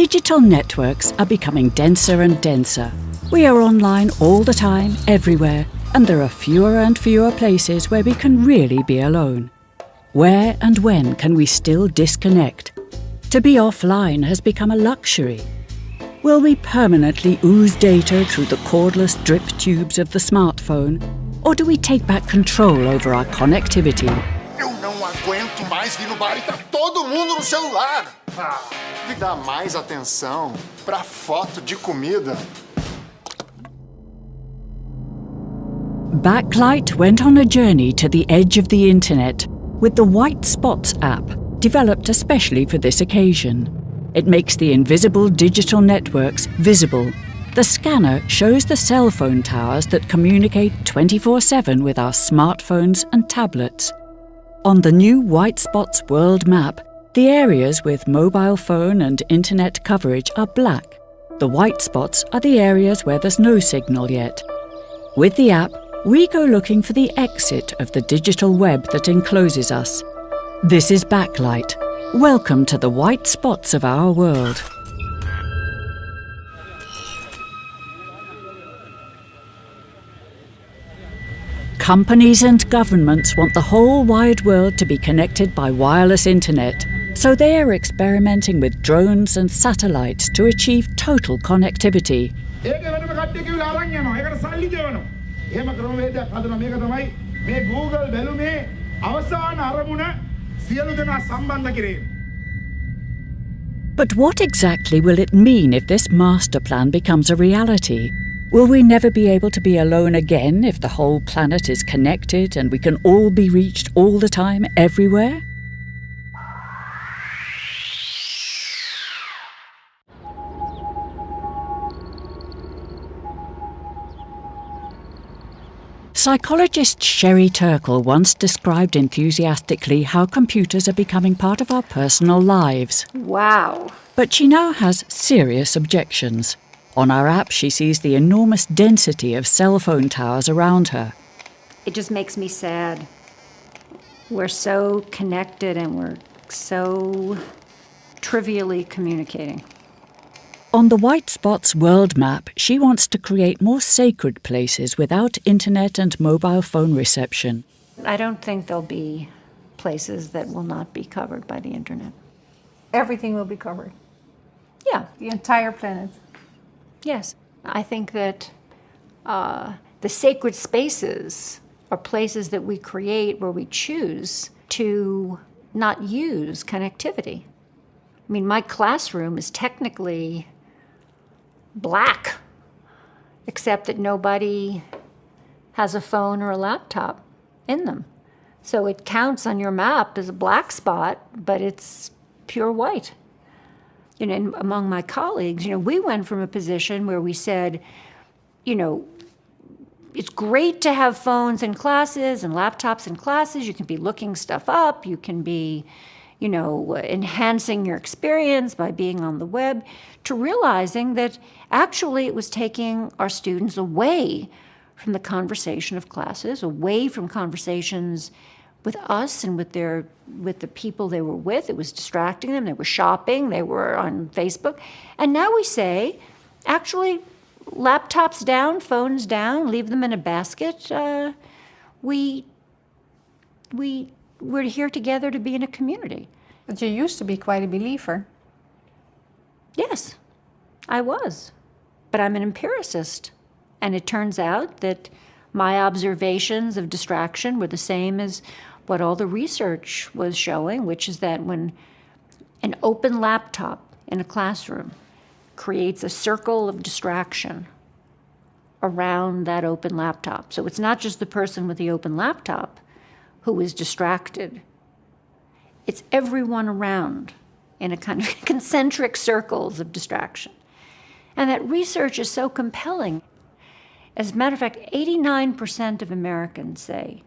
Digital networks are becoming denser and denser. We are online all the time, everywhere, and there are fewer and fewer places where we can really be alone. Where and when can we still disconnect? To be offline has become a luxury. Will we permanently ooze data through the cordless drip tubes of the smartphone? Or do we take back control over our connectivity? Eu não aguento mais vir no bar e tá todo mundo no celular. Me dá mais atenção pra foto de comida. Backlight went on a journey to the edge of the internet with the White Spots app, developed especially for this occasion. It makes the invisible digital networks visible. The scanner shows the cell phone towers that communicate 24/7 with our smartphones and tablets. On the new White Spots world map, the areas with mobile phone and internet coverage are black. The white spots are the areas where there's no signal yet. With the app, we go looking for the exit of the digital web that encloses us. This is Backlight. Welcome to the white spots of our world. Companies and governments want the whole wide world to be connected by wireless internet, so they are experimenting with drones and satellites to achieve total connectivity. එහෙම ක්‍රමවේදයක් හදන මේක තමයි මේ Google බැලුමේ අවසාන අරමුණ සියලු දෙනා සම්බන්ධ කිරීම. But what exactly will it mean if this master plan becomes a reality? Will we never be able to be alone again if the whole planet is connected and we can all be reached all the time, everywhere? Psychologist Sherry Turkle once described enthusiastically how computers are becoming part of our personal lives. Wow. But she now has serious objections. On our app, she sees the enormous density of cell phone towers around her. It just makes me sad. We're so connected and we're so trivially communicating. On the White Spots world map, she wants to create more sacred places without internet and mobile phone reception. I don't think there'll be places that will not be covered by the internet. Everything will be covered. Yeah. The entire planet. Yes. I think that the sacred spaces are places that we create where we choose to not use connectivity. I mean, my classroom is technically black, except that nobody has a phone or a laptop in them. So it counts on your map as a black spot, but it's pure white. You know, and among my colleagues, we went from a position where we said, it's great to have phones in classes and laptops in classes. You can be looking stuff up. You can be enhancing your experience by being on the web, to realizing that actually it was taking our students away from the conversation of classes, away from conversations with us and with the people they were with. It was distracting them. They were shopping. They were on Facebook. And now we say, actually, laptops down, phones down, leave them in a basket. We're here together to be in a community. But you used to be quite a believer. Yes, I was. But I'm an empiricist. And it turns out that my observations of distraction were the same as what all the research was showing, which is that when an open laptop in a classroom creates a circle of distraction around that open laptop. So it's not just the person with the open laptop who is distracted. It's everyone around in a kind of concentric circles of distraction. And that research is so compelling. As a matter of fact, 89% of Americans say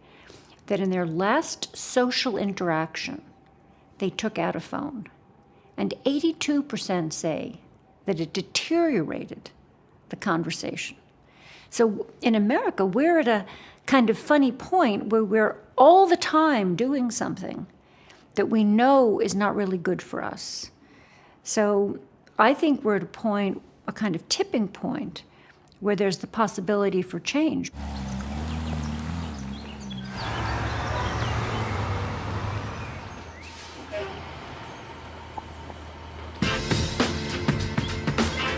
that in their last social interaction, they took out a phone. And 82% say that it deteriorated the conversation. So in America, we're at a kind of funny point where we're all the time doing something that we know is not really good for us. So I think we're at a point, a kind of tipping point, where there's the possibility for change.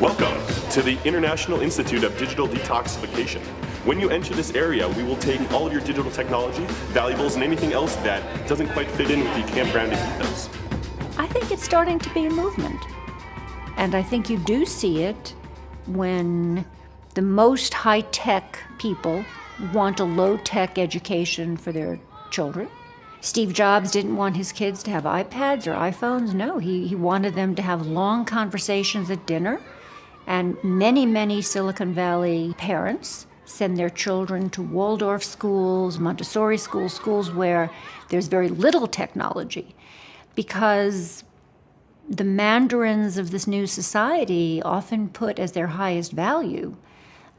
Welcome to the International Institute of Digital Detoxification. When you enter this area, we will take all of your digital technology, valuables, and anything else that doesn't quite fit in with the campground ethos. I think it's starting to be a movement. And I think you do see it when the most high-tech people want a low-tech education for their children. Steve Jobs didn't want his kids to have iPads or iPhones. No, he wanted them to have long conversations at dinner. And many, many Silicon Valley parents send their children to Waldorf schools, Montessori schools, schools where there's very little technology, because the mandarins of this new society often put as their highest value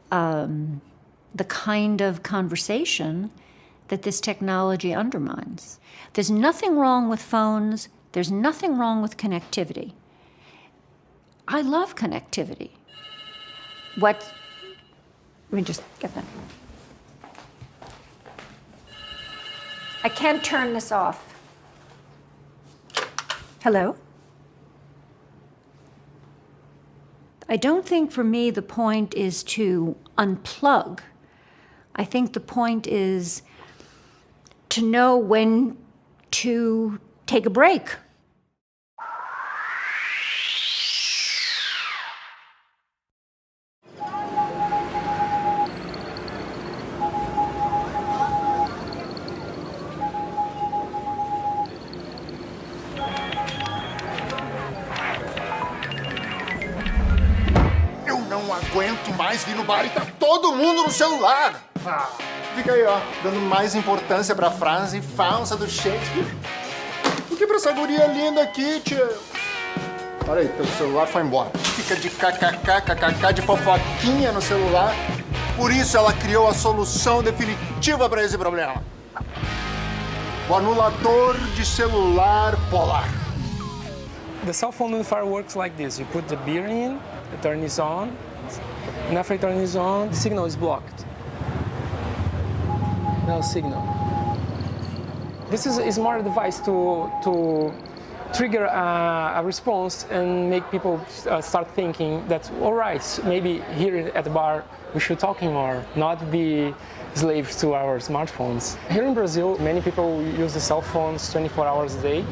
the kind of conversation that this technology undermines. There's nothing wrong with phones. There's nothing wrong with connectivity. I love connectivity. Let me just get that. I can't turn this off. Hello? I don't think for me the point is to unplug. I think the point is to know when to take a break. Eu não aguento mais vir no bar e tá todo mundo no celular. Fica aí, ó, dando mais importância pra frase falsa do Shakespeare do que pra essa guria linda aqui, tia. Olha aí, teu celular foi embora. Fica de kkk, de fofoquinha no celular. Por isso ela criou a solução definitiva pra esse problema. O anulador de celular polar. The cell phone unifier works like this. You put the beer in, the turn is on, and after it turns on, the signal is blocked. No signal. This is a smart device to trigger a response and make people start thinking that, all right, maybe here at the bar we should talking more, not be slaves to our smartphones. Here in Brazil, many people use the cell phones 24 hours a day.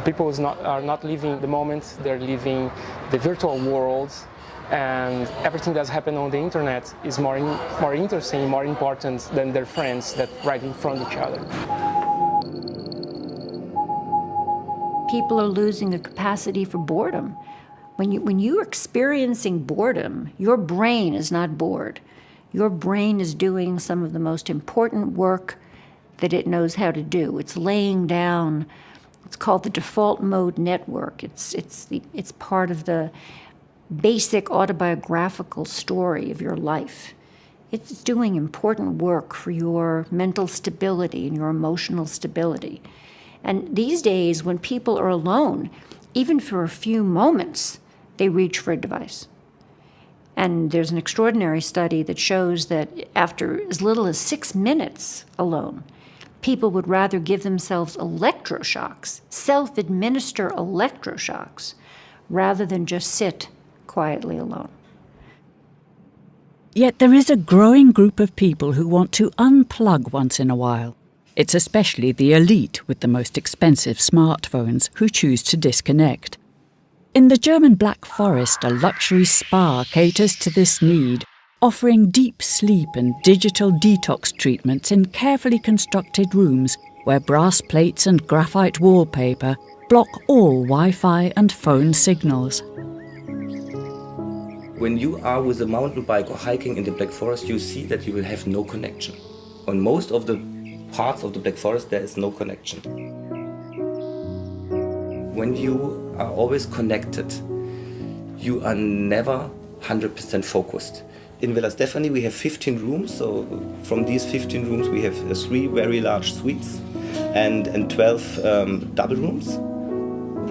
People are not living the moment, they're living the virtual world, and everything that's happening on the internet is more interesting, more important than their friends that right in front of each other. People are losing a capacity for boredom. When you're experiencing boredom, your brain is not bored. Your brain is doing some of the most important work that it knows how to do. It's laying down. It's called the default mode network. It's part of the basic autobiographical story of your life. It's doing important work for your mental stability and your emotional stability. And these days, when people are alone, even for a few moments, they reach for a device. And there's an extraordinary study that shows that after as little as 6 minutes alone, people would rather give themselves electroshocks, self-administer electroshocks, rather than just sit quietly alone. Yet there is a growing group of people who want to unplug once in a while. It's especially the elite with the most expensive smartphones who choose to disconnect. In the German Black Forest, a luxury spa caters to this need, offering deep sleep and digital detox treatments in carefully constructed rooms where brass plates and graphite wallpaper block all Wi-Fi and phone signals. When you are with a mountain bike or hiking in the Black Forest, you see that you will have no connection. On most of the parts of the Black Forest, there is no connection. When you are always connected, you are never 100% focused. In Villa Stefani, we have 15 rooms, so from these 15 rooms, we have 3 very large suites and 12 double rooms.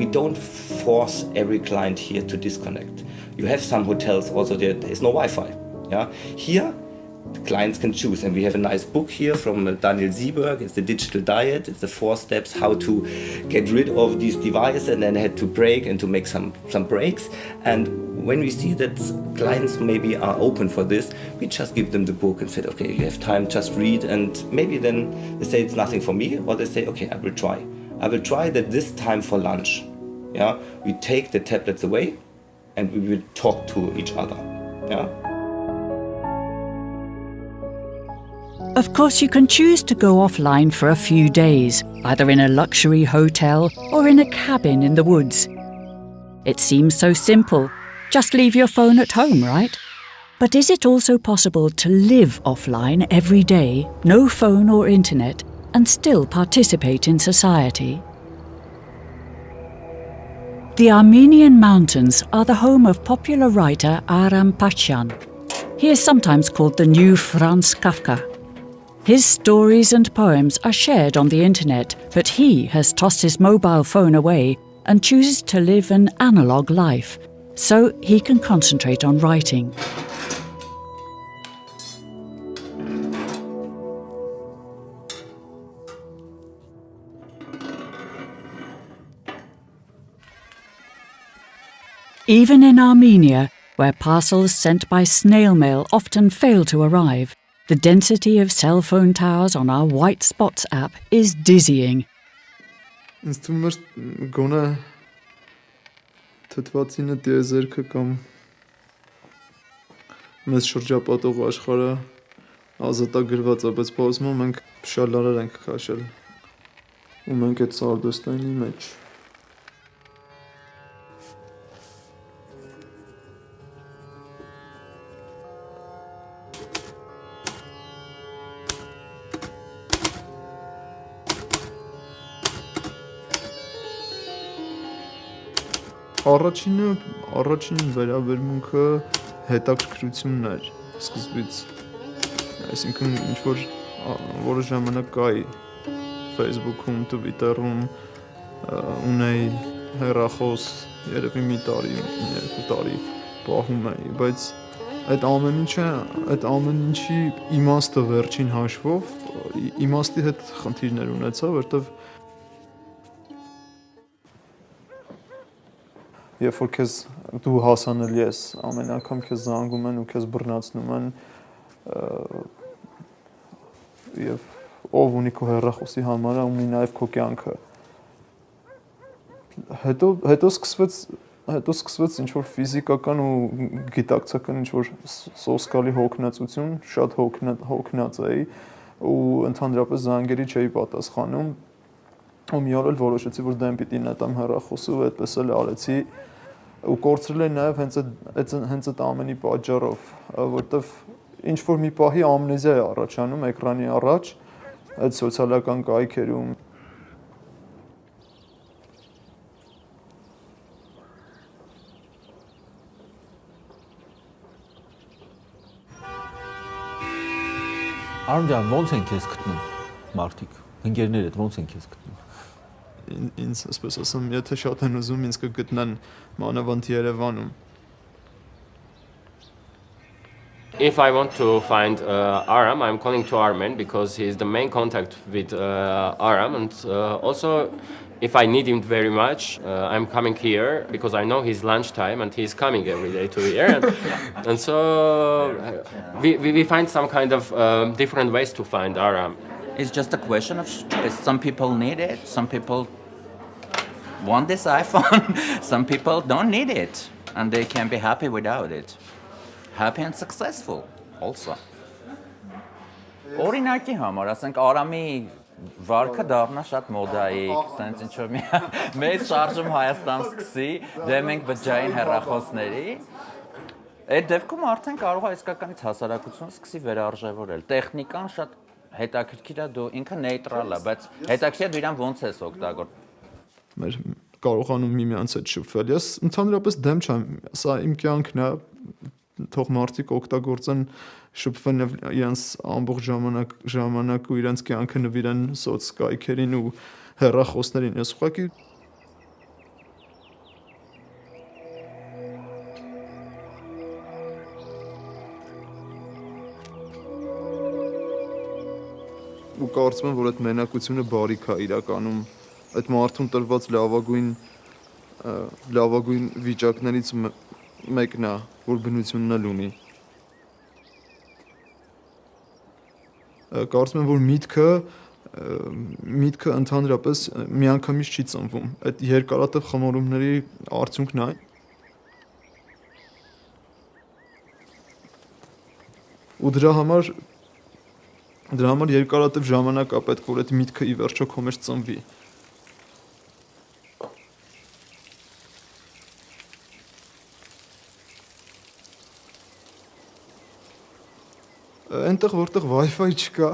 we don't force every client here to disconnect. You have some hotels also there is no Wi-Fi. Yeah, here the clients can choose, and we have a nice book here from Daniel Sieberg. It's the digital diet. It's the 4 steps how to get rid of these devices, and then had to break and to make some breaks. And when we see that clients maybe are open for this, we just give them the book and said, okay, you have time, just read, and maybe then they say it's nothing for me, or they say, okay, I will try. I will try that this time for lunch. Yeah, we take the tablets away, and we will talk to each other. Yeah. Of course, you can choose to go offline for a few days, either in a luxury hotel or in a cabin in the woods. It seems so simple. Just leave your phone at home, right? But is it also possible to live offline every day, no phone or internet, and still participate in society? The Armenian mountains are the home of popular writer Aram Pashyan. He is sometimes called the new Franz Kafka. His stories and poems are shared on the internet, but he has tossed his mobile phone away and chooses to live an analog life, so he can concentrate on writing. Even in Armenia, where parcels sent by snail mail often fail to arrive, the density of cell phone towers on our White Spots app is dizzying. Ինձ թվում էր գոնե թթվածինը տիեզերքը կամ մեզ շրջապատող աշխարհը ազատագրված է, բայց փոխում մենք փշալարեր ենք քաշել ու մենք այդ սարդոստայնի մեջ Առաջին վերաբերմունքը հետաքրքրությունն էր սկզբից, այսինքն ինչ-որ որոշ ժամանակ կայի Facebook-ում, Twitter-ում ունեի հեռախոս, երևի մի տարի, 2 տարի պահում էի, բայց այդ ամեն ինչի իմաստը վերջին հաշվով, իմաստի հետ խնդիրներ ունեցա, որտեվ Երբ որ քեզ դու հասանելի ես, ամեն անգամ քեզ զանգում են ու քեզ բռնացնում են եւ ով ունի քո հեռախոսի համարը, ունի նաեւ քո կյանքը։ Հետո սկսվեց ինչ որ ֆիզիկական ու գիտակցական ինչ որ սոսկալի հոգնածություն, շատ հոգնած էի ու ընդհանրապես զանգերի չէի պատասխանում։ Ու մի օր էլ որոշեցի, որ դեմ պիտի նետամ հեռախոսը ու այդպես էլ արեցի։ Ու կորցրել եմ նաև հենց այդ ամենի պատճառով, որտեվ ինչ որ մի պահի ամնեզիա է առաջանում էկրանի առաջ, այդ սոցիալական կայքերում։ Արմ ջան, ո՞նց են քեզ գտնում մարդիկ, ընկերներդ ո՞նց են քեզ գտնում։ Ինձ ասես ասեմ, եթե շատ են ուզում, ինձ կգտնեն մանավանդ Երևանում։ If I want to find Aram, I'm calling to Armen because he is the main contact with Aram, and also if I need him very much, I'm coming here because I know his lunchtime and he's coming every day to here, and so we find some kind of different ways to find Aram. It's just a question of choice. Some people need it, some people want this iPhone, some people don't need it, and they can be happy without it. Happy and successful also. Օրինակի համար, ասենք Արամի վարկը դառնա շատ մոդայիկ, սենց ինչ որ մեծ շարժում Հայաստան սկսի, դե մենք բջջային հեռախոսների, այդ դեպքում արդեն կարող է իսկականից հասարակությունը սկսի վերարժևորել։ Տեխնիկան շատ հետաքրքիր է, դու ինքը նեյտրալ է, բայց հետաքրքիր է դու իրան ոնց ես օգտագործում։ Մեր կարողանում միմյանց հետ շփվել։ Ես ընդհանրապես դեմ չեմ, սա իմ կյանքն է, թող մարդիկ օգտագործեն շփվեն իրենց ամբողջ ժամանակ ու իրենց կյանքը նվիրեն սոցկայքերին ու հեռախոսներին։ Ես ուղղակի ու կարծում եմ, որ այդ մենակությունը բարիք է իրականում այդ մարդուն տրված լավագույն վիճակներից մեկն է, որ բնությունն էլ ունի։ Կարծում եմ, որ միտքը ընդհանրապես միանգամից չի ծնվում։ Այդ երկարատև խմորումների արդյունքն է։ Ու դրա համար երկարատև ժամանակ է պետք, որ այդ միտքը ի վերջո քո մեջ ծնվի։ Այնտեղ որտեղ Wi-Fi չկա,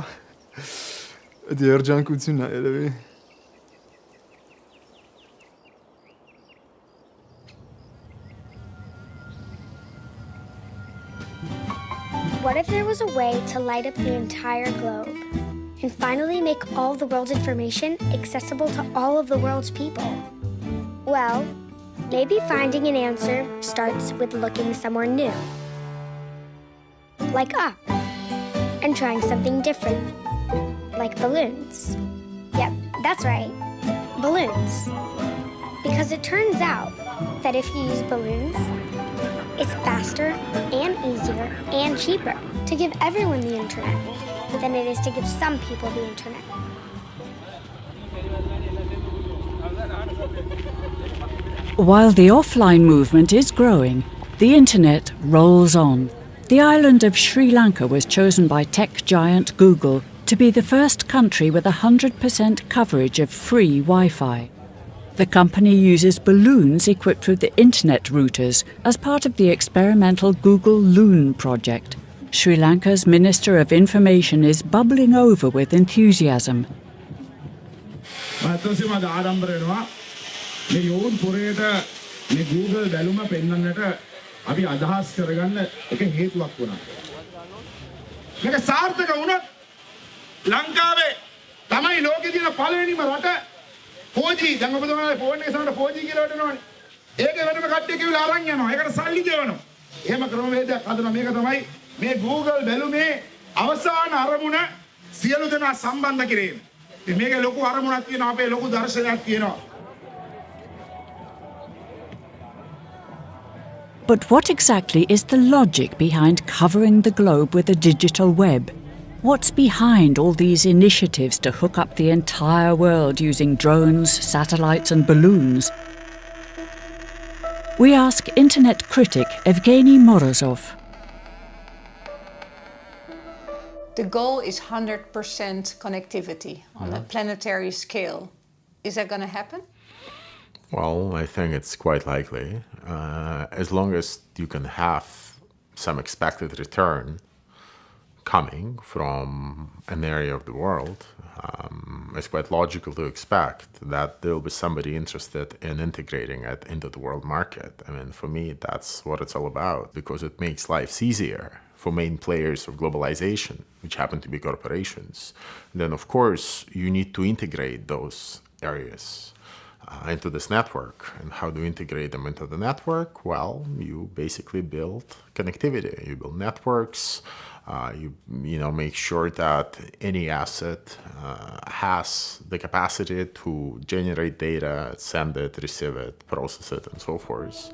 այդ երջանկությունն է երևի։ What if there was a way to light up the entire globe and finally make all the world's information accessible to all of the world's people? Well, maybe finding an answer starts with looking somewhere new. Like up, and trying something different, like balloons. Yep, that's right, balloons. Because it turns out that if you use balloons, it's faster and easier and cheaper to give everyone the internet than it is to give some people the internet. While the offline movement is growing, the internet rolls on. The island of Sri Lanka was chosen by tech giant Google to be the first country with 100% coverage of free Wi-Fi. The company uses balloons equipped with the internet routers as part of the experimental Google Loon project. Sri Lanka's Minister of Information is bubbling over with enthusiasm. අපි අදහස් කරගන්න එක හේතුවක් වුණා. මේක සාර්ථක වුණොත් ලංකාවේ තමයි ලෝකේ තියෙන පළවෙනිම රට 4G. දැන් ඔබතුමාලා ෆෝන් එකේ සමහර 4G කියලා වටනවනේ. ඒකේ වෙනම කට්ටිය කිව්ලා අරන් යනවා. ඒකට සල්ලි ගෙවනවා. එහෙම ක්‍රමවේදයක් හදනවා. මේක තමයි මේ Google බැලුමේ අවසාන අරමුණ සියලු දෙනා සම්බන්ධ කිරීම. ඉතින් මේකේ ලොකු අරමුණක් තියෙනවා. අපේ ලොකු දර්ශනයක් තියෙනවා. But what exactly is the logic behind covering the globe with a digital web? What's behind all these initiatives to hook up the entire world using drones, satellites and balloons? We ask internet critic Evgeny Morozov. The goal is 100% connectivity on a planetary scale. Is that going to happen? Well, I think it's quite likely. As long as you can have some expected return coming from an area of the world, it's quite logical to expect that there will be somebody interested in integrating it into the world market. I mean, for me, that's what it's all about, because it makes lives easier for main players of globalization, which happen to be corporations. And then, of course, you need to integrate those areas into this network. And how do you integrate them into the network? Well, you basically build connectivity. You build networks. You know, make sure that any asset has the capacity to generate data, send it, receive it, process it, and so forth.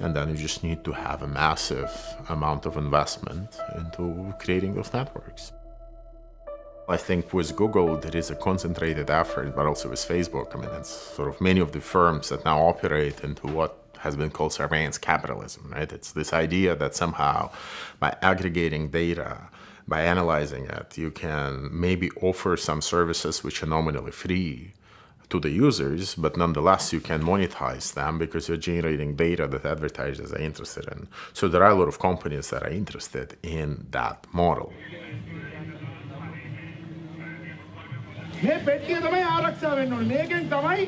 And then you just need to have a massive amount of investment into creating those networks. I think with Google, there is a concentrated effort, but also with Facebook. I mean, it's sort of many of the firms that now operate into what has been called surveillance capitalism, right? It's this idea that somehow by aggregating data, by analyzing it, you can maybe offer some services which are nominally free to the users, but nonetheless you can monetize them because you're generating data that advertisers are interested in. So there are a lot of companies that are interested in that model. මේ පෙට්ටිය තමයි ආරක්ෂා වෙන්න ඕනේ. මේකෙන් තමයි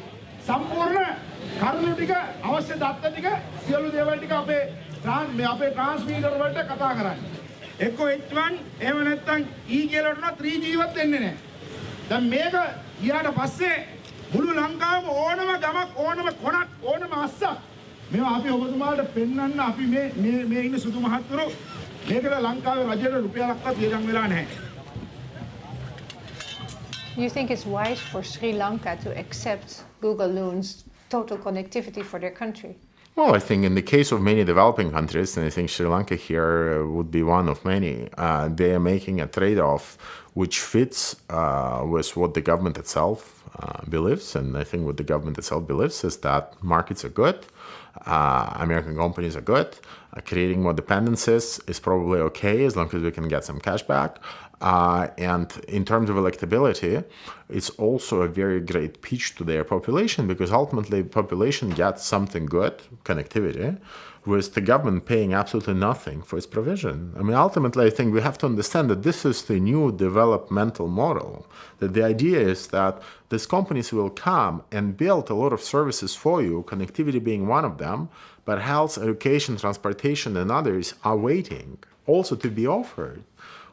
සම්පූර්ණ කරුණු ටික අවශ්‍ය දත්ත ටික සියලු දේවල් ටික අපේ ට්‍රාන්ස්මීටර් වලට කතා කරන්නේ. එක්ක H1 එහෙම නැත්නම් E කියලා වටන 3G වත් එන්නේ නැහැ. දැන් මේක ගියාට පස්සේ මුළු ලංකාවම ඕනම ගමක් ඕනම කොනක් ඕනම අස්සක් මේවා අපි ඔබතුමාලට පෙන්වන්න අපි මේ ඉන්න සුදු මහත්තුරු මේකට ලංකාවේ රජයට රුපියලක්වත් වියදම් වෙලා නැහැ. You think it's wise for Sri Lanka to accept Google Loon's total connectivity for their country? Well, I think in the case of many developing countries, and I think Sri Lanka here would be one of many, they are making a trade-off which fits with what the government itself believes. And I think what the government itself believes is that markets are good, American companies are good, creating more dependencies is probably okay as long as we can get some cash back. And in terms of electability, it's also a very great pitch to their population, because ultimately the population gets something good, connectivity, with the government paying absolutely nothing for its provision. I mean, ultimately, I think we have to understand that this is the new developmental model, that the idea is that these companies will come and build a lot of services for you, connectivity being one of them, but health, education, transportation, and others are waiting also to be offered,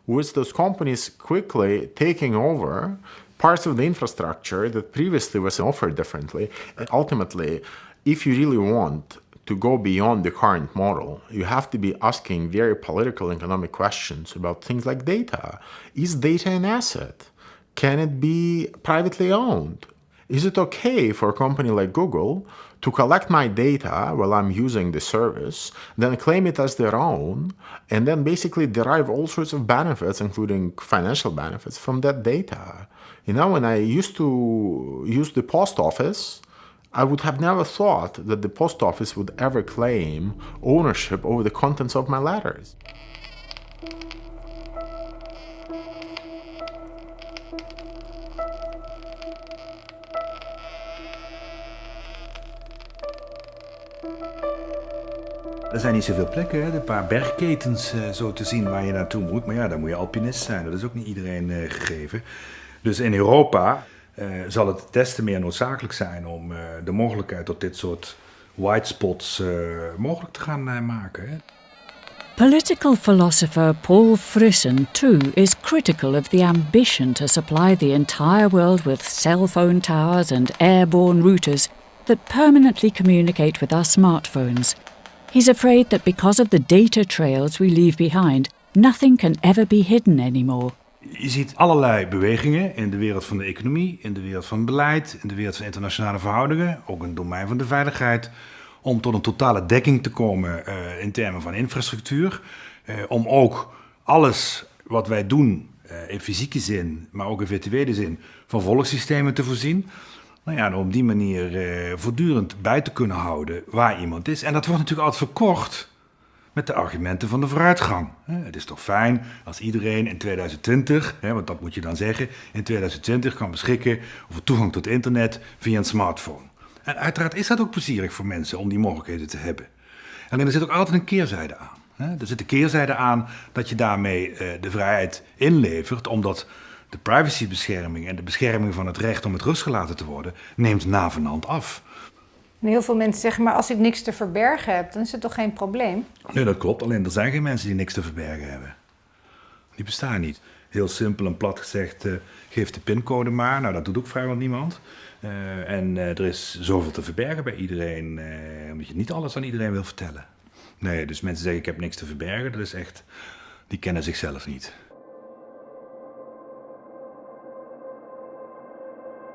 with those companies quickly taking over parts of the infrastructure that previously was offered differently. And ultimately, if you really want to go beyond the current model, you have to be asking very political and economic questions about things like data. Is data an asset? Can it be privately owned? Is it okay for a company like Google to collect my data while I'm using the service, then claim it as their own, and then basically derive all sorts of benefits, including financial benefits, from that data? You know, when I used to use the post office, I would have never thought that the post office would ever claim ownership over the contents of my letters. Er zijn niet zoveel plekken, hè? Een paar bergketens zo te zien waar je naartoe moet. Maar ja, dan moet je alpinist zijn. Dat is ook niet iedereen gegeven. Dus in Europa zal het des te meer noodzakelijk zijn om de mogelijkheid tot dit soort white spots mogelijk te gaan maken. Hè? Political philosopher Paul Frisson, too, is critical of the ambition to supply the entire world with cell phone towers and airborne routers that permanently communicate with our smartphones. He's afraid that because of the data trails we leave behind, nothing can ever be hidden anymore. Je ziet allerlei bewegingen in de wereld van de economie, in de wereld van het beleid, in de wereld van internationale verhoudingen, ook in het domein van de veiligheid, om tot een totale dekking te komen in termen van infrastructuur. Om ook alles wat wij doen in fysieke zin, maar ook in virtuele zin, van volgsystemen te voorzien. Nou ja, en op die manier voortdurend bij te kunnen houden waar iemand is. En dat wordt natuurlijk altijd verkocht met de argumenten van de vooruitgang. Het is toch fijn als iedereen in 2020, want dat moet je dan zeggen, in 2020 kan beschikken over toegang tot internet via een smartphone. En uiteraard is dat ook plezierig voor mensen om die mogelijkheden te hebben. Alleen er zit ook altijd een keerzijde aan. Er zit een keerzijde aan dat je daarmee de vrijheid inlevert, omdat de privacybescherming en de bescherming van het recht om met rust gelaten te worden neemt navenant af. En heel veel mensen zeggen, maar als ik niks te verbergen heb, dan is het toch geen probleem? Nee, dat klopt. Alleen er zijn geen mensen die niks te verbergen hebben. Die bestaan niet. Heel simpel en plat gezegd, geef de pincode maar. Nou, dat doet ook vrijwel niemand. En er is zoveel te verbergen bij iedereen, omdat je niet alles aan iedereen wil vertellen. Nee, dus mensen zeggen, ik heb niks te verbergen, dat is echt, die kennen zichzelf niet.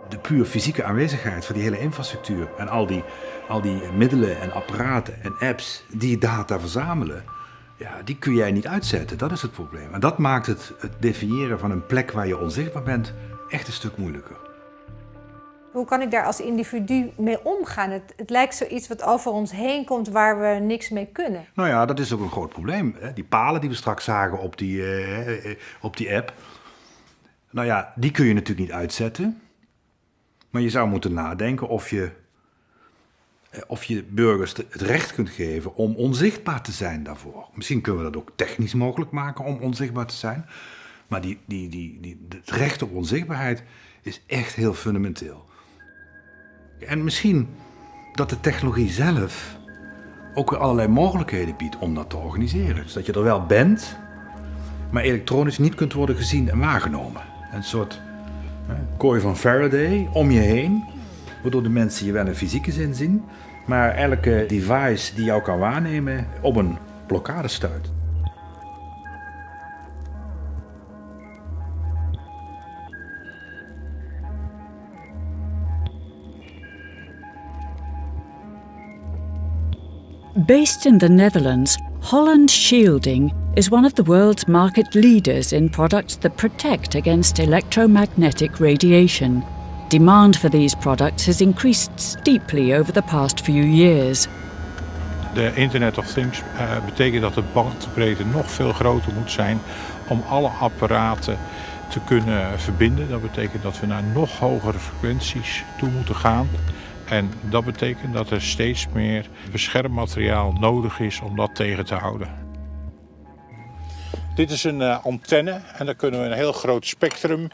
De puur fysieke aanwezigheid van die hele infrastructuur en al die middelen en apparaten en apps die data verzamelen, ja, die kun jij niet uitzetten. Dat is het probleem. En dat maakt het definiëren van een plek waar je onzichtbaar bent echt een stuk moeilijker. Hoe kan ik daar als individu mee omgaan? Het lijkt zoiets wat over ons heen komt waar we niks mee kunnen. Nou ja, dat is ook een groot probleem. Hè? Die palen die we straks zagen op die app, nou ja, die kun je natuurlijk niet uitzetten. Maar je zou moeten nadenken of je burgers het recht kunt geven om onzichtbaar te zijn daarvoor. Misschien kunnen we dat ook technisch mogelijk maken om onzichtbaar te zijn. Maar het recht op onzichtbaarheid is echt heel fundamenteel. En misschien dat de technologie zelf ook weer allerlei mogelijkheden biedt om dat te organiseren. Dus dat je er wel bent, maar elektronisch niet kunt worden gezien en waargenomen. Een soort kooi van Faraday om je heen, waardoor de mensen je wel in fysieke zin zien, maar elke device die jou kan waarnemen op een blokkade stuit. Based in the Netherlands, Holland Shielding is one of the world's market leaders in products that protect against electromagnetic radiation. Demand for these products has increased steeply over the past few years. De Internet of Things betekent dat de bandbreedte nog veel groter moet zijn om alle apparaten te kunnen verbinden. Dat betekent dat we naar nog hogere frequenties toe moeten gaan. En dat betekent dat er steeds meer beschermmateriaal nodig is om dat tegen te houden. Dit is een antenne en daar kunnen we een heel groot spectrum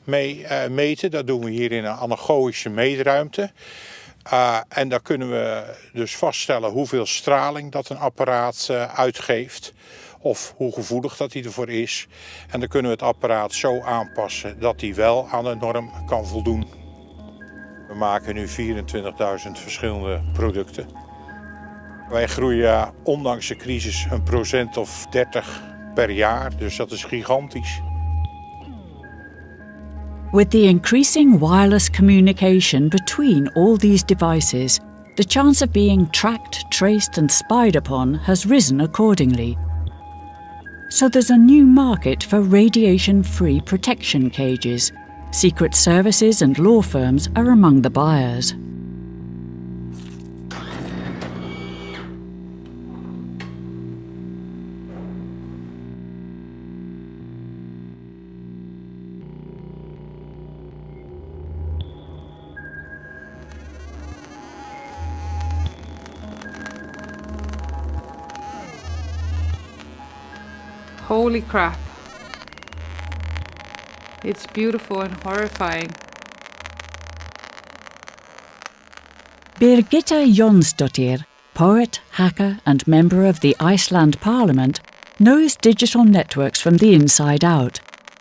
mee meten. Dat doen we hier in een anechoïsche meetruimte. En daar kunnen we dus vaststellen hoeveel straling dat een apparaat uitgeeft. Of hoe gevoelig dat die ervoor is. En dan kunnen we het apparaat zo aanpassen dat die wel aan de norm kan voldoen. We maken nu 24.000 verschillende producten. Wij groeien ondanks de crisis 1% of 30 per jaar, dus dat is gigantisch. With the increasing wireless communication between all these devices, the chance of being tracked, traced and spied upon has risen accordingly. So there's a new market for radiation-free protection cages. Secret services and law firms are among the buyers. Holy crap. It's beautiful and horrifying. Birgitta Jonsdottir, poet, hacker and member of the Iceland Parliament, knows digital networks from the inside out.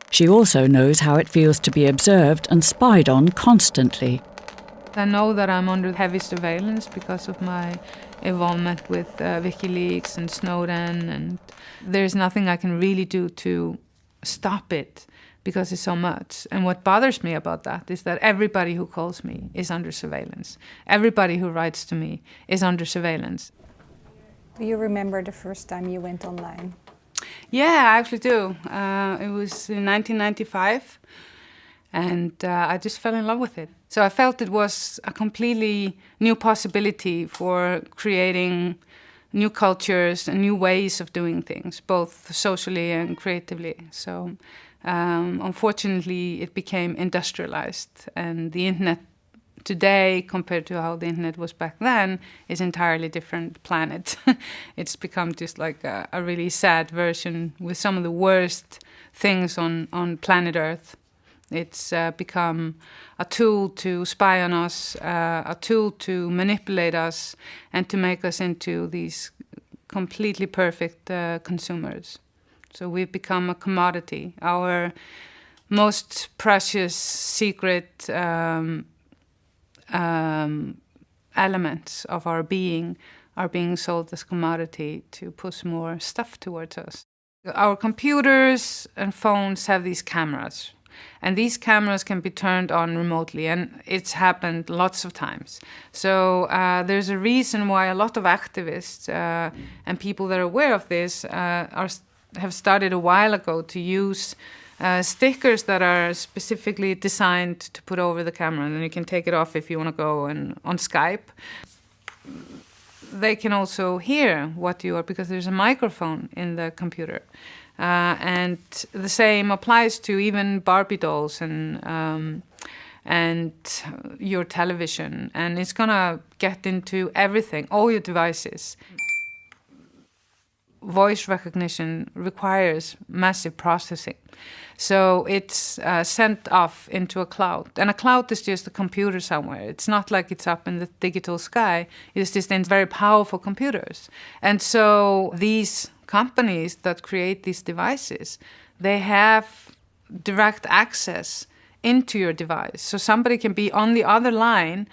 She also knows how it feels to be observed and spied on constantly. I know that I'm under heavy surveillance because of my involvement with WikiLeaks and Snowden, and there's nothing I can really do to stop it because it's so much. And what bothers me about that is that everybody who calls me is under surveillance. Everybody who writes to me is under surveillance. Do you remember the first time you went online? Yeah, I actually do. It was in 1995, and I just fell in love with it. So I felt it was a completely new possibility for creating new cultures and new ways of doing things, both socially and creatively. So unfortunately, it became industrialized, and the internet today, compared to how the internet was back then, is entirely different planet. It's become just like a really sad version with some of the worst things on planet Earth. It's become a tool to spy on us, a tool to manipulate us, and to make us into these completely perfect consumers. So we've become a commodity. Our most precious, secret elements of our being are being sold as commodity to push more stuff towards us. Our computers and phones have these cameras. And these cameras can be turned on remotely, and it's happened lots of times. So there's a reason why a lot of activists and people that are aware of this have started a while ago to use stickers that are specifically designed to put over the camera, and then you can take it off if you want to go on Skype. They can also hear what you are, because there's a microphone in the computer. And the same applies to even Barbie dolls and your television. And it's going to get into everything, all your devices. Voice recognition requires massive processing. So it's sent off into a cloud. And a cloud is just a computer somewhere. It's not like it's up in the digital sky. It's just in very powerful computers. And so these companies that create these devices, they have direct access into your device. So somebody can be on the other line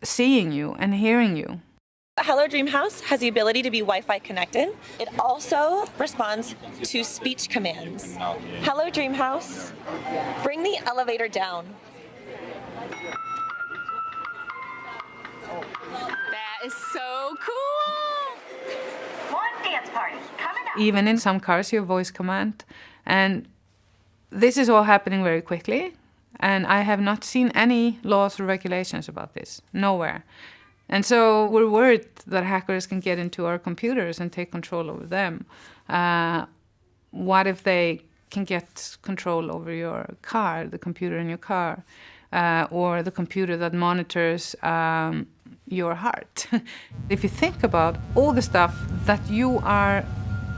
seeing you and hearing you. Hello Dream House has the ability to be Wi-Fi connected. It also responds to speech commands. Hello Dream House, bring the elevator down. Bad. That is so cool. One dance party coming up. Even in some cars, you have voice command. And this is all happening very quickly. And I have not seen any laws or regulations about this, nowhere. And so we're worried that hackers can get into our computers and take control over them. What if they can get control over your car, the computer in your car, or the computer that monitors your heart? If you think about all the stuff that you are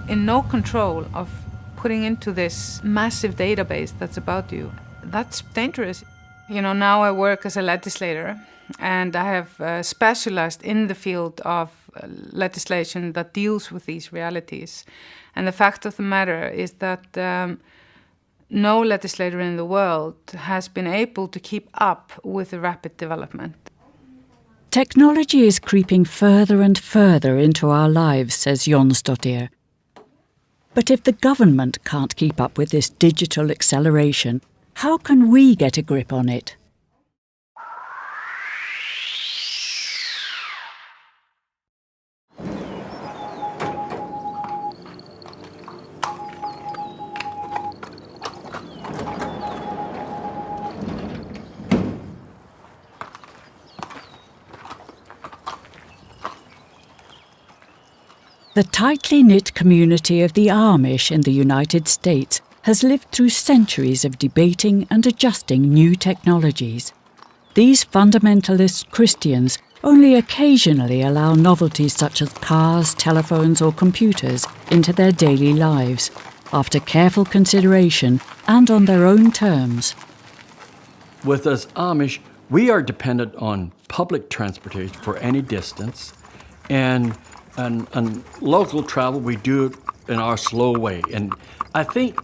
in no control of putting into this massive database that's about you, that's dangerous. You know, now I work as a legislator, and I have specialized in the field of legislation that deals with these realities. And the fact of the matter is that no legislator in the world has been able to keep up with the rapid development. Technology is creeping further and further into our lives, says Jonsdottir. But if the government can't keep up with this digital acceleration, how can we get a grip on it? The tightly knit community of the Amish in the United States has lived through centuries of debating and adjusting new technologies. These fundamentalist Christians only occasionally allow novelties such as cars, telephones or computers into their daily lives, after careful consideration and on their own terms. With us Amish, we are dependent on public transportation for any distance, and local travel, we do it in our slow way. And I think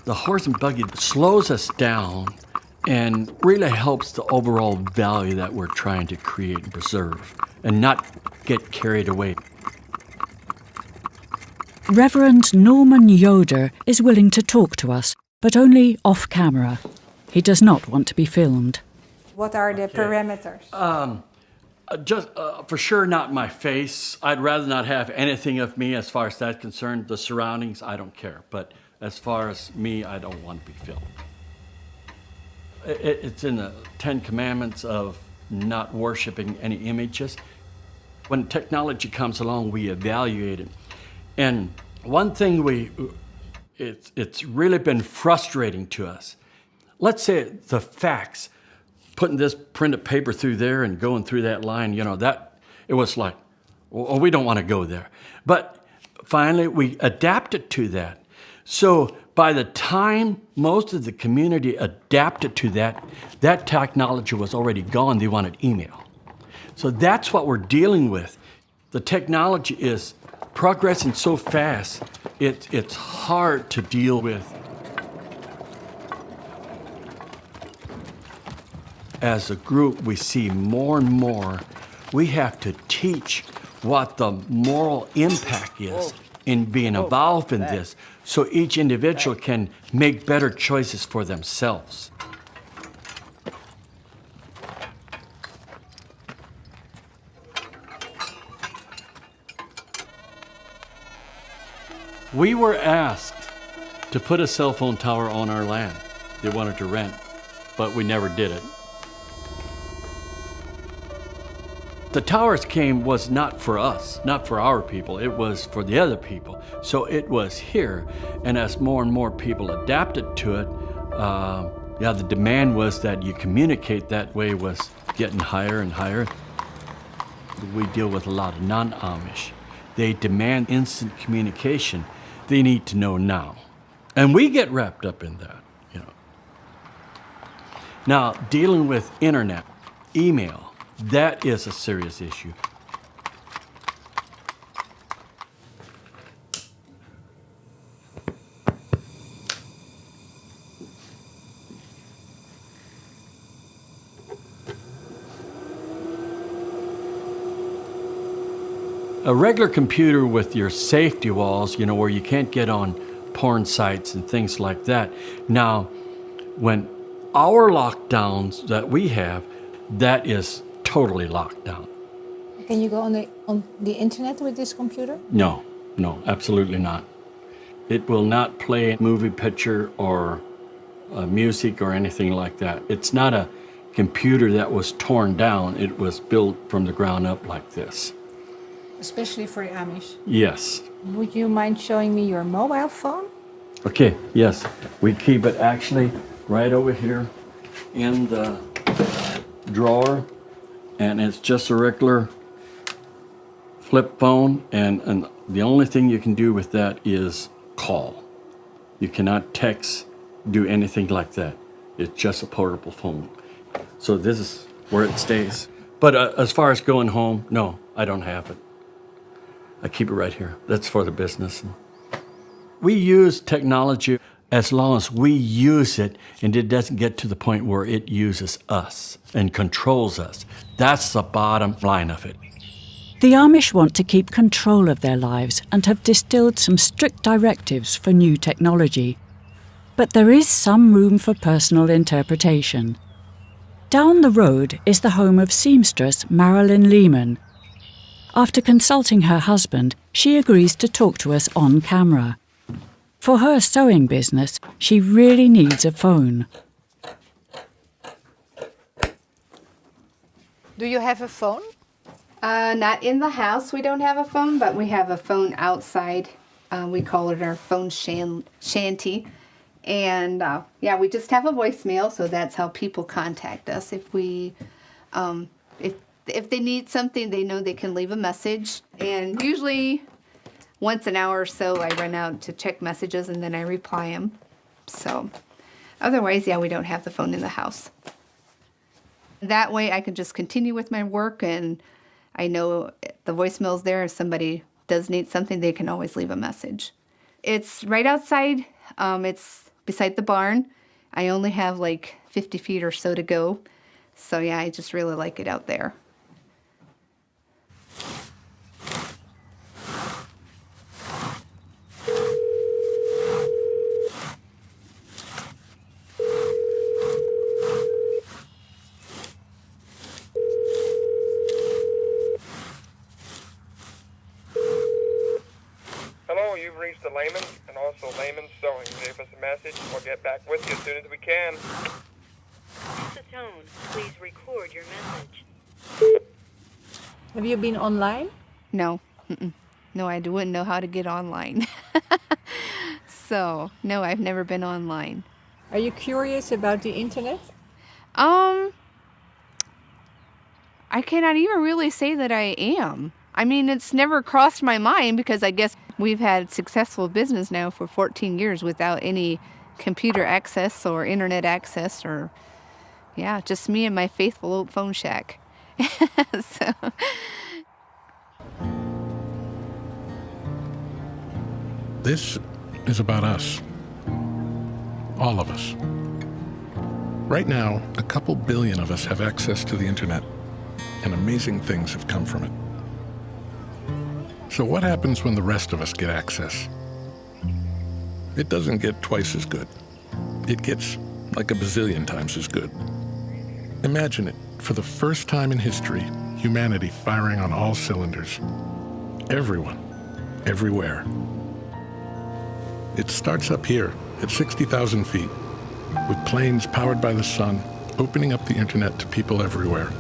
the horse and buggy slows us down and really helps the overall value that we're trying to create and preserve and not get carried away. Reverend Norman Yoder is willing to talk to us, but only off camera. He does not want to be filmed. What are the parameters? Just for sure not my face. I'd rather not have anything of me as far as that's concerned. The surroundings, I don't care. But as far as me, I don't want to be filmed. It's in the 10 Commandments of not worshiping any images. When technology comes along, we evaluate it. And one thing it's really been frustrating to us. Let's say the facts, putting this printed paper through there and going through that line, it was like, well, we don't want to go there. But finally, we adapted to that. So by the time most of the community adapted to that technology was already gone. They wanted email. So that's what we're dealing with. The technology is progressing so fast, it's hard to deal with. As a group, we see more and more we have to teach what the moral impact is in being involved in this, so each individual can make better choices for themselves. We were asked to put a cell phone tower on our land. They wanted to rent, but we never did it. The towers was not for us, not for our people, it was for the other people. So it was here, and as more and more people adapted to it, the demand was that you communicate that way was getting higher and higher. We deal with a lot of non-Amish. They demand instant communication. They need to know now. And we get wrapped up in that, Now, dealing with internet, email, that is a serious issue. A regular computer with your safety walls, where you can't get on porn sites and things like that. Now, when our lockdowns that we have, that is totally locked down. Can you go on the internet with this computer? No, no, absolutely not. It will not play a movie picture or music or anything like that. It's not a computer that was torn down. It was built from the ground up like this. Especially for the Amish. Yes. Would you mind showing me your mobile phone? Okay, yes. We keep it actually right over here in the drawer, and it's just a regular flip phone, and the only thing you can do with that is call. You cannot text, do anything like that. It's just a portable phone. So this is where it stays. But as far as going home, no, I don't have it. I keep it right here. That's for the business. We use technology as long as we use it and it doesn't get to the point where it uses us and controls us. That's the bottom line of it. The Amish want to keep control of their lives and have distilled some strict directives for new technology. But there is some room for personal interpretation. Down the road is the home of seamstress Marilyn Lehman. After consulting her husband, she agrees to talk to us on camera. For her sewing business, she really needs a phone. Do you have a phone? Not in the house, we don't have a phone, but we have a phone outside. We call it our phone shanty. And yeah, we just have a voicemail, so that's how people contact us. If we, if they need something, they know they can leave a message. And usually once an hour or so, I run out to check messages and then I reply them. So otherwise, yeah, we don't have the phone in the house. That way I can just continue with my work, and I know the voicemail's there. If somebody does need something, they can always leave a message. It's right outside. It's beside the barn. I only have like 50 feet or so to go. So yeah, I just really like it out there. Hello, you've reached the Layman and also Layman's Sewing. Leave us a message. We'll get back with you as soon as we can. Press the tone. Please record your message. Have you been online? No. No, I wouldn't know how to get online. So, no, I've never been online. Are you curious about the internet? I cannot even really say that I am. I mean, it's never crossed my mind because I guess we've had successful business now for 14 years without any computer access or internet access, or, yeah, just me and my faithful old phone shack. So. This is about us. All of us. Right now, a couple billion of us have access to the internet, and amazing things have come from it. So what happens when the rest of us get access? It doesn't get twice as good. It gets like a bazillion times as good. Imagine it, for the first time in history, humanity firing on all cylinders. Everyone, everywhere. It starts up here at 60,000 feet, with planes powered by the sun, opening up the internet to people everywhere.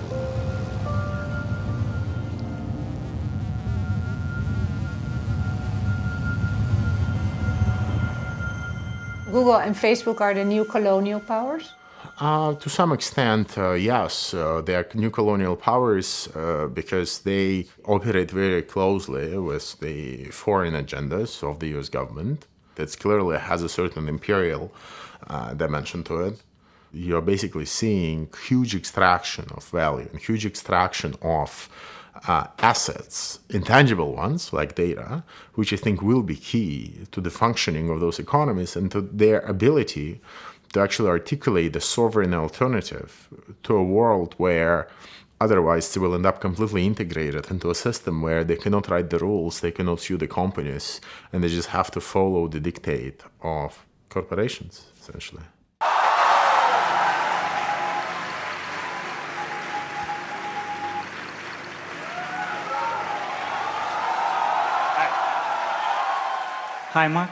Google and Facebook are the new colonial powers? To some extent, yes. They are new colonial powers because they operate very closely with the foreign agendas of the US government. That clearly has a certain imperial dimension to it. You're basically seeing huge extraction of value and huge extraction of assets, intangible ones like data, which I think will be key to the functioning of those economies and to their ability to actually articulate the sovereign alternative to a world where otherwise they will end up completely integrated into a system where they cannot write the rules, they cannot sue the companies, and they just have to follow the dictate of corporations, essentially. Hi, Mark.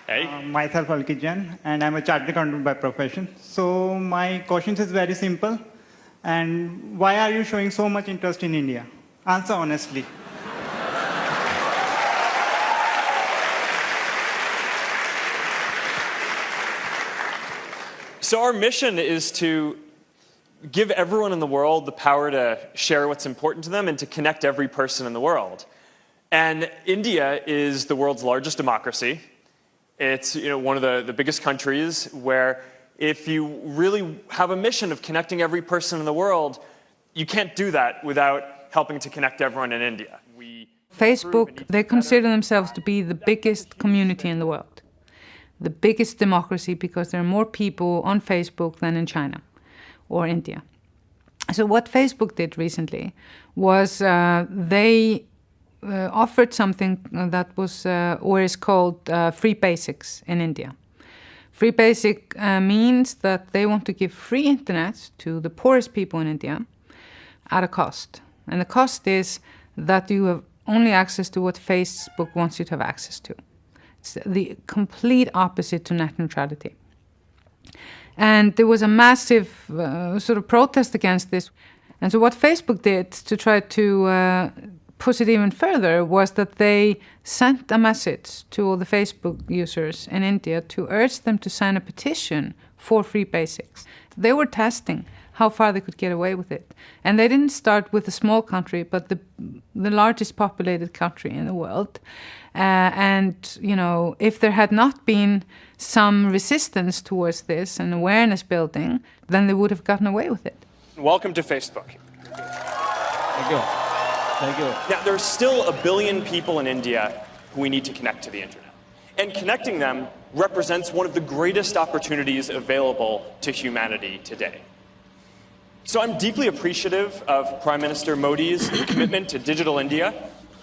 Hey. Myself, Alkijan, and I'm a chartered accountant by profession. So my question is very simple. And why are you showing so much interest in India? Answer honestly. So our mission is to give everyone in the world the power to share what's important to them and to connect every person in the world. And India is the world's largest democracy. It's one of the biggest countries where if you really have a mission of connecting every person in the world, you can't do that without helping to connect everyone in India. Facebook, they consider themselves to be the biggest community in the world, the biggest democracy, because there are more people on Facebook than in China or India. So what Facebook did recently was they offered something that was or is called free basics in India. Free basic means that they want to give free internet to the poorest people in India at a cost. And the cost is that you have only access to what Facebook wants you to have access to. It's the complete opposite to net neutrality. And there was a massive sort of protest against this. And so what Facebook did to try to push it even further was that they sent a message to all the Facebook users in India to urge them to sign a petition for free basics. They were testing how far they could get away with it. And they didn't start with a small country, but the largest populated country in the world. And, if there had not been some resistance towards this and awareness building, then they would have gotten away with it. Welcome to Facebook. Thank you. Thank you. Now, there are still 1 billion people in India who we need to connect to the internet. And connecting them represents one of the greatest opportunities available to humanity today. So I'm deeply appreciative of Prime Minister Modi's commitment to Digital India,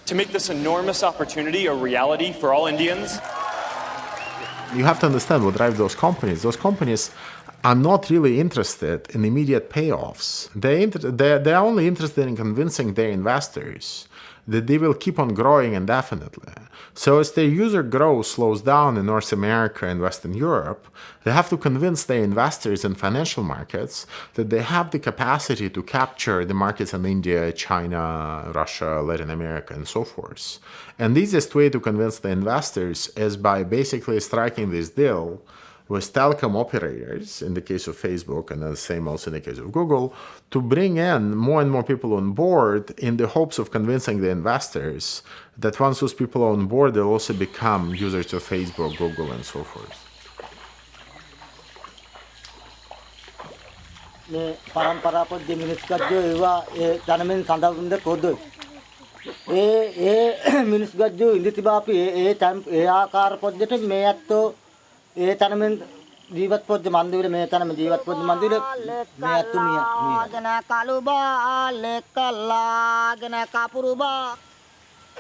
to make this enormous opportunity a reality for all Indians. You have to understand what drives those companies. Those companies are not really interested in immediate payoffs. They're only interested in convincing their investors that they will keep on growing indefinitely. So as their user growth slows down in North America and Western Europe, they have to convince their investors in financial markets that they have the capacity to capture the markets in India, China, Russia, Latin America, and so forth. And the easiest way to convince the investors is by basically striking this deal with telecom operators, in the case of Facebook, and the same also in the case of Google, to bring in more and more people on board in the hopes of convincing the investors that once those people are on board, they'll also become users of Facebook, Google, and so forth. ඒ තනමෙන් ජීවත් පොද්ද මන්දිර මේ තනම ජීවත් පොද්ද මන්දිර මේ අතුමිය ගෙන කලුබා ලෙකලාගෙන කපුරුබා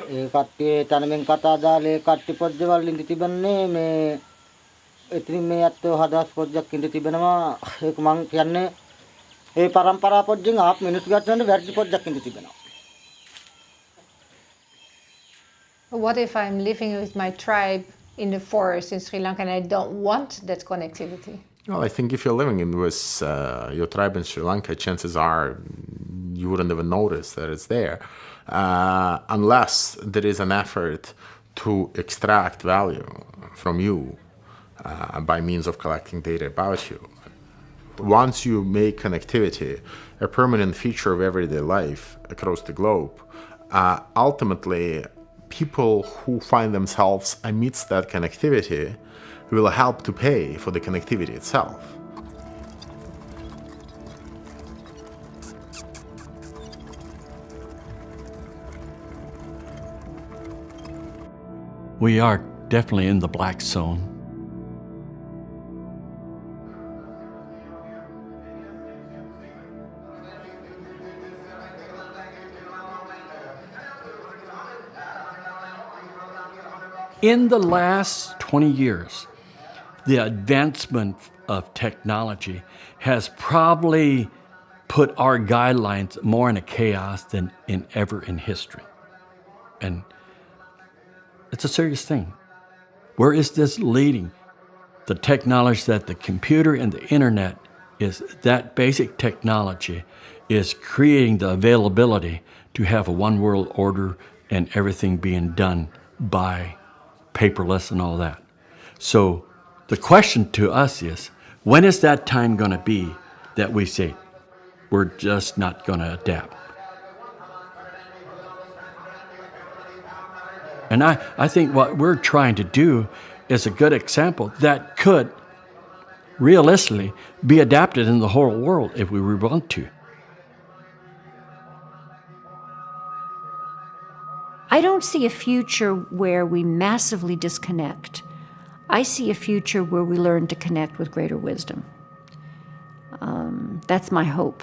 ඒ කට්ටිය තනමෙන් කතා දාලේ කට්ටි පොද්දවල් ඉඳි තිබන්නේ මේ එතින් මේ අතෝ හදාස් පොද්දක් ඉඳි තිබෙනවා ඒක මං කියන්නේ ඒ පරම්පරා පොද්දෙන් ආප් මිනිස් ගන්න වැරදි පොද්දක් ඉඳි තිබෙනවා. What if I'm living with my tribe in the forest in Sri Lanka and I don't want that connectivity? Well, I think if you're living with your tribe in Sri Lanka, chances are you wouldn't even notice that it's there, unless there is an effort to extract value from you by means of collecting data about you. Once you make connectivity a permanent feature of everyday life across the globe, ultimately people who find themselves amidst that connectivity will help to pay for the connectivity itself. We are definitely in the black zone. In the last 20 years, the advancement of technology has probably put our guidelines more in a chaos than ever in history. And it's a serious thing. Where is this leading? The technology that the computer and the internet is, that basic technology is creating the availability to have a one world order and everything being done by paperless and all that. So the question to us is, when is that time going to be that we say, we're just not going to adapt? And I think what we're trying to do is a good example that could realistically be adapted in the whole world if we want to. I don't see a future where we massively disconnect. I see a future where we learn to connect with greater wisdom. That's my hope.